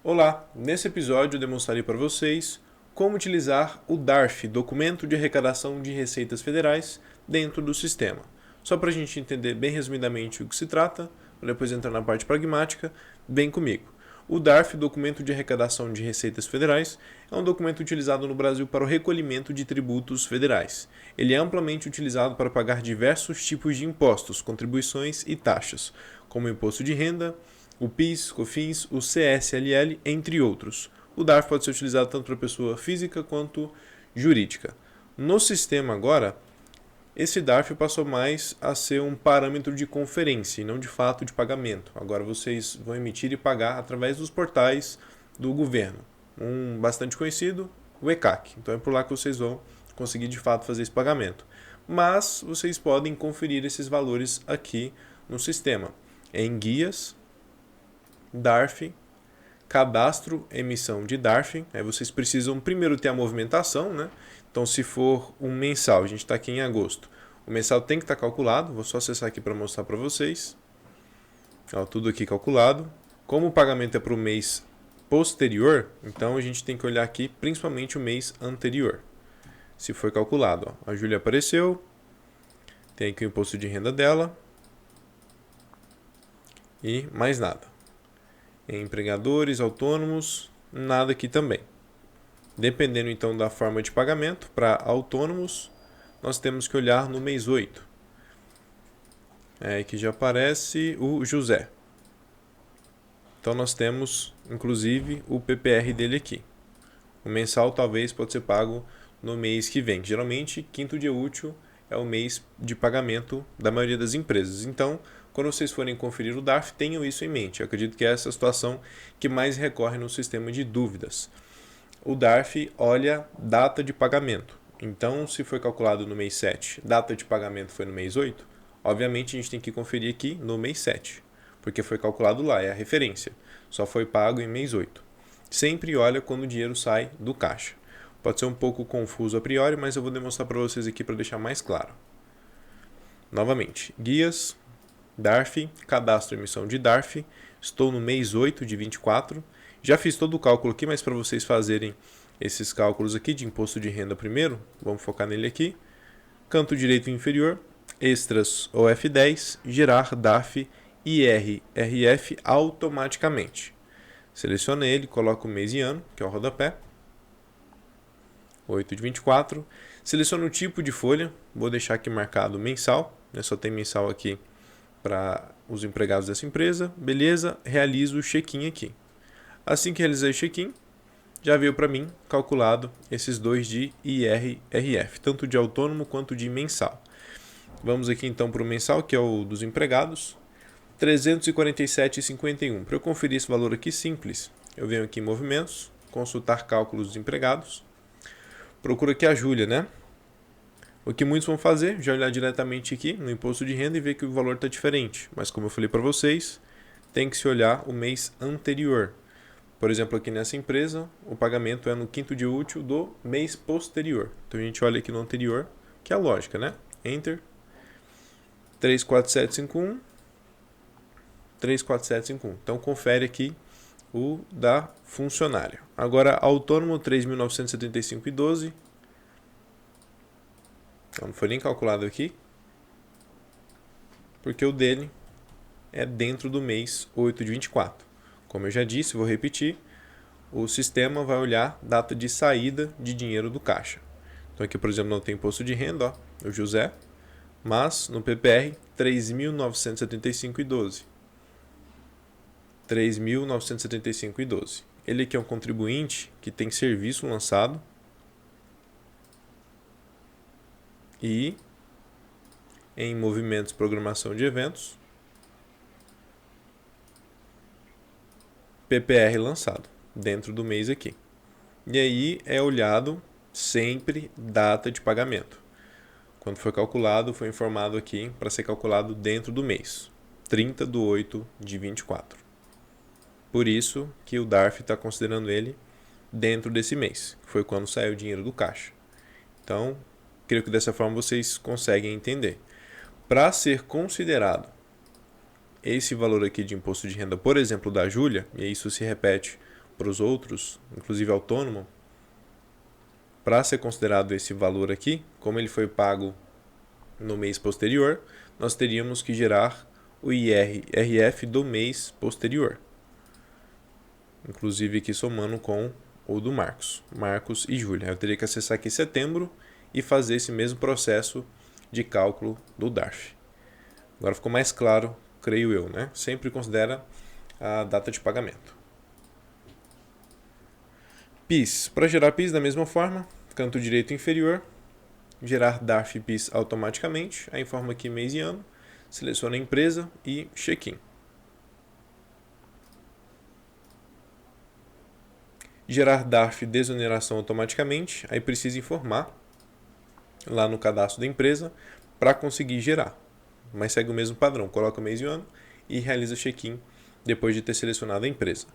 Olá, nesse episódio eu demonstrarei para vocês como utilizar o DARF, Documento de Arrecadação de Receitas Federais, dentro do sistema. Só para a gente entender bem resumidamente o que se trata, para depois entrar na parte pragmática, vem comigo. O DARF, Documento de Arrecadação de Receitas Federais, é um documento utilizado no Brasil para o recolhimento de tributos federais. Ele é amplamente utilizado para pagar diversos tipos de impostos, contribuições e taxas, como o imposto de renda, o PIS, COFINS, o CSLL, entre outros. O DARF pode ser utilizado tanto para pessoa física quanto jurídica. No sistema agora, esse DARF passou mais a ser um parâmetro de conferência e não de fato de pagamento. Agora vocês vão emitir e pagar através dos portais do governo. Um bastante conhecido, o ECAC. Então é por lá que vocês vão conseguir de fato fazer esse pagamento. Mas vocês podem conferir esses valores aqui no sistema. Em guias, DARF, cadastro, emissão de DARF. Aí vocês precisam primeiro ter a movimentação, né? Então, se for um mensal, a gente está aqui em agosto, o mensal tem que estar calculado. Vou só acessar aqui para mostrar para vocês. Ó, tudo aqui calculado. Como o pagamento é para o mês posterior, então a gente tem que olhar aqui principalmente o mês anterior. Se foi calculado, ó. A Júlia apareceu, tem aqui o imposto de renda dela e mais nada. Empregadores, autônomos, nada aqui também. Dependendo então da forma de pagamento, para autônomos, nós temos que olhar no mês 8. Aqui já aparece o José. Então nós temos, inclusive, o PPR dele aqui. O mensal talvez pode ser pago no mês que vem. Geralmente, quinto dia útil é o mês de pagamento da maioria das empresas. Então, quando vocês forem conferir o DARF, tenham isso em mente. Eu acredito que é essa a situação que mais recorre no sistema de dúvidas. O DARF olha data de pagamento. Então, se foi calculado no mês 7, data de pagamento foi no mês 8, obviamente a gente tem que conferir aqui no mês 7, porque foi calculado lá, é a referência. Só foi pago em mês 8. Sempre olha quando o dinheiro sai do caixa. Pode ser um pouco confuso a priori, mas eu vou demonstrar para vocês aqui para deixar mais claro. Novamente, guias, DARF, cadastro e emissão de DARF. Estou no mês 8 de 24. Já fiz todo o cálculo aqui, mas para vocês fazerem esses cálculos aqui de imposto de renda primeiro, vamos focar nele aqui. Canto direito inferior, extras ou F10, gerar DARF IRRF automaticamente. Seleciona ele, coloca o mês e ano, que é o rodapé. 8 de 24. Seleciona o tipo de folha, vou deixar aqui marcado mensal, né? Só tem mensal aqui para os empregados dessa empresa. Beleza, realizo o check-in aqui. Assim que realizei o check-in, já veio para mim calculado esses dois de IRRF, tanto de autônomo quanto de mensal. Vamos aqui então para o mensal, que é o dos empregados, 347,51. Para eu conferir esse valor aqui simples, eu venho aqui em movimentos, consultar cálculos dos empregados, procuro aqui a Júlia, né? O que muitos vão fazer, já olhar diretamente aqui no imposto de renda e ver que o valor está diferente. Mas como eu falei para vocês, tem que se olhar o mês anterior. Por exemplo, aqui nessa empresa, o pagamento é no quinto dia útil do mês posterior. Então a gente olha aqui no anterior, que é a lógica, né? Enter. 34751. 34751. Então confere aqui o da funcionária. Agora, autônomo 3.975,12. Então, não foi nem calculado aqui, porque o dele é dentro do mês 8 de 24. Como eu já disse, vou repetir, o sistema vai olhar data de saída de dinheiro do caixa. Então aqui, por exemplo, não tem imposto de renda, ó, o José, mas no PPR 3.975,12. 3.975,12. Ele aqui é um contribuinte que tem serviço lançado e em movimentos programação de eventos, PPR lançado dentro do mês aqui. E aí é olhado sempre data de pagamento. Quando foi calculado, foi informado aqui para ser calculado dentro do mês, 30 de 8 de 24. Por isso que o DARF está considerando ele dentro desse mês, que foi quando saiu o dinheiro do caixa. Então, creio que dessa forma vocês conseguem entender. Para ser considerado esse valor aqui de imposto de renda, por exemplo, da Júlia, e isso se repete para os outros, inclusive autônomo, para ser considerado esse valor aqui, como ele foi pago no mês posterior, nós teríamos que gerar o IRF do mês posterior. Inclusive aqui somando com o do Marcos e Júlia. Eu teria que acessar aqui setembro e fazer esse mesmo processo de cálculo do DARF. Agora ficou mais claro, creio eu, né? Sempre considera a data de pagamento. PIS. Para gerar PIS da mesma forma, canto direito inferior, gerar DARF e PIS automaticamente, aí informa aqui mês e ano, seleciona a empresa e check-in. Gerar DARF desoneração automaticamente, aí precisa informar lá no cadastro da empresa para conseguir gerar. Mas segue o mesmo padrão, coloca mês e ano e realiza check-in depois de ter selecionado a empresa.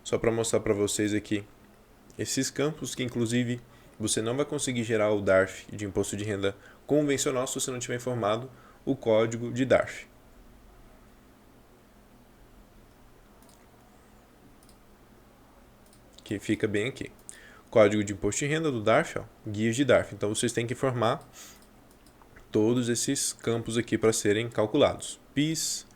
Só para mostrar para vocês aqui esses campos que inclusive você não vai conseguir gerar o DARF de imposto de renda convencional se você não tiver informado o código de DARF. Que fica bem aqui. Código de imposto de renda do DARF, ó, guias de DARF. Então vocês têm que informar todos esses campos aqui para serem calculados. PIS,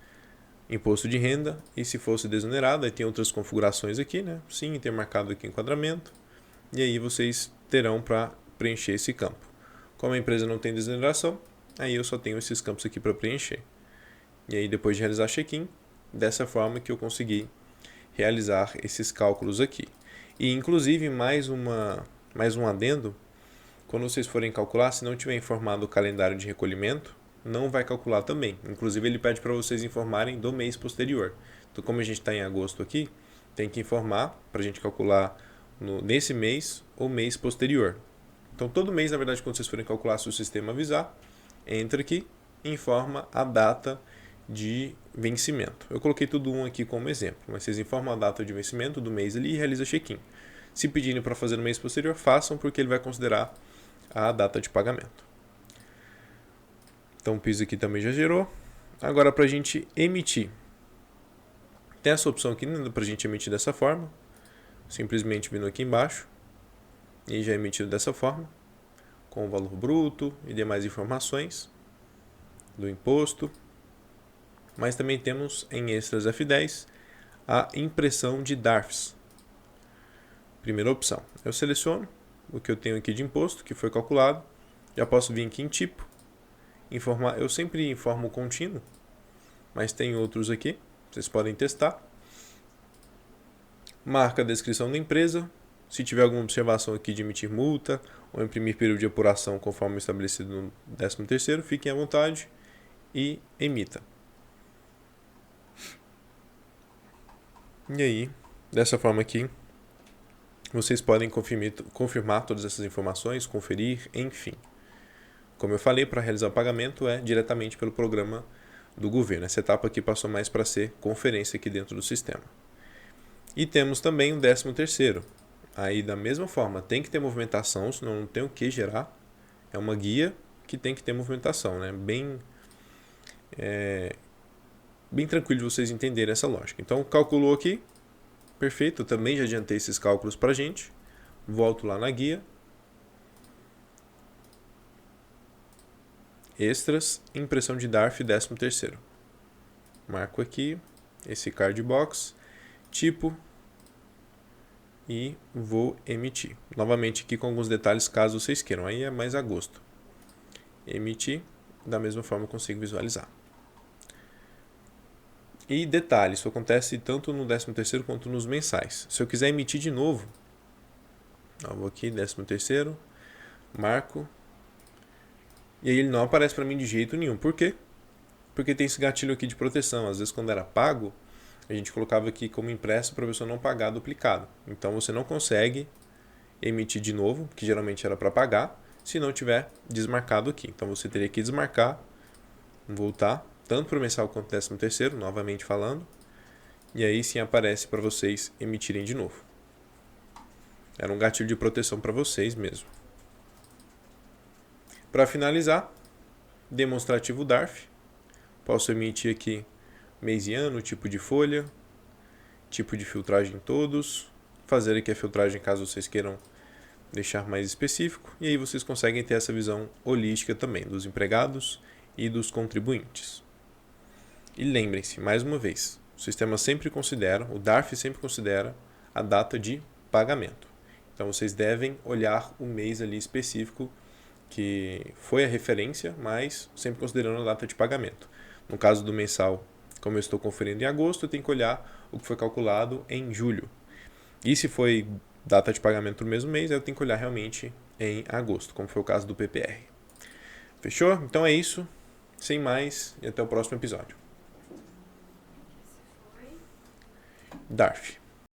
imposto de renda, e se fosse desonerado, aí tem outras configurações aqui, né? Sim, ter marcado aqui enquadramento. E aí vocês terão para preencher esse campo. Como a empresa não tem desoneração, aí eu só tenho esses campos aqui para preencher. E aí depois de realizar check-in, dessa forma que eu consegui realizar esses cálculos aqui. E inclusive mais um adendo, quando vocês forem calcular, se não tiver informado o calendário de recolhimento, não vai calcular também. Inclusive ele pede para vocês informarem do mês posterior. Então como a gente está em agosto aqui, tem que informar para a gente calcular nesse mês ou mês posterior. Então todo mês, na verdade, quando vocês forem calcular, se o sistema avisar, entra aqui e informa a data de vencimento. Eu coloquei tudo um aqui como exemplo, mas vocês informam a data de vencimento do mês ali e realiza check-in. Se pedirem para fazer no mês posterior, façam, porque ele vai considerar a data de pagamento. Então o PIS aqui também já gerou. Agora para a gente emitir. Tem essa opção aqui para a gente emitir dessa forma. Simplesmente vindo aqui embaixo. E já é emitido dessa forma. Com o valor bruto e demais informações do imposto. Mas também temos em extras F10 a impressão de DARFs. Primeira opção. Eu seleciono o que eu tenho aqui de imposto, que foi calculado. Já posso vir aqui em tipo. Informar. Eu sempre informo contínuo, mas tem outros aqui. Vocês podem testar. Marca a descrição da empresa. Se tiver alguma observação aqui de emitir multa ou imprimir período de apuração conforme estabelecido no 13º, fiquem à vontade e emita. E aí, dessa forma aqui, vocês podem confirmar todas essas informações, conferir, enfim. Como eu falei, para realizar o pagamento é diretamente pelo programa do governo. Essa etapa aqui passou mais para ser conferência aqui dentro do sistema. E temos também o 13º. Aí, da mesma forma, tem que ter movimentação, senão não tem o que gerar. É uma guia que tem que ter movimentação, né? Bem tranquilo de vocês entenderem essa lógica. Então, calculou aqui. Perfeito, eu também já adiantei esses cálculos para a gente. Volto lá na guia. Extras, impressão de DARF 13º. Marco aqui esse card box, tipo, e vou emitir. Novamente aqui com alguns detalhes caso vocês queiram, aí é mais a gosto. Emitir, da mesma forma eu consigo visualizar. E detalhe, isso acontece tanto no 13º quanto nos mensais. Se eu quiser emitir de novo, eu vou aqui, 13º, marco, e aí ele não aparece para mim de jeito nenhum. Por quê? Porque tem esse gatilho aqui de proteção. Às vezes quando era pago, a gente colocava aqui como impresso para a pessoa não pagar duplicado. Então você não consegue emitir de novo, que geralmente era para pagar, se não tiver desmarcado aqui. Então você teria que desmarcar, voltar, tanto para o mensal quanto 13º, novamente falando, e aí sim aparece para vocês emitirem de novo. Era um gatilho de proteção para vocês mesmo. Para finalizar, demonstrativo DARF. Posso emitir aqui mês e ano, tipo de folha, tipo de filtragem todos, fazer aqui a filtragem caso vocês queiram deixar mais específico, e aí vocês conseguem ter essa visão holística também dos empregados e dos contribuintes. E lembrem-se, mais uma vez, o sistema sempre considera, o DARF sempre considera a data de pagamento. Então vocês devem olhar o mês ali específico que foi a referência, mas sempre considerando a data de pagamento. No caso do mensal, como eu estou conferindo em agosto, eu tenho que olhar o que foi calculado em julho. E se foi data de pagamento no mesmo mês, eu tenho que olhar realmente em agosto, como foi o caso do PPR. Fechou? Então é isso. Sem mais, e até o próximo episódio. DARF.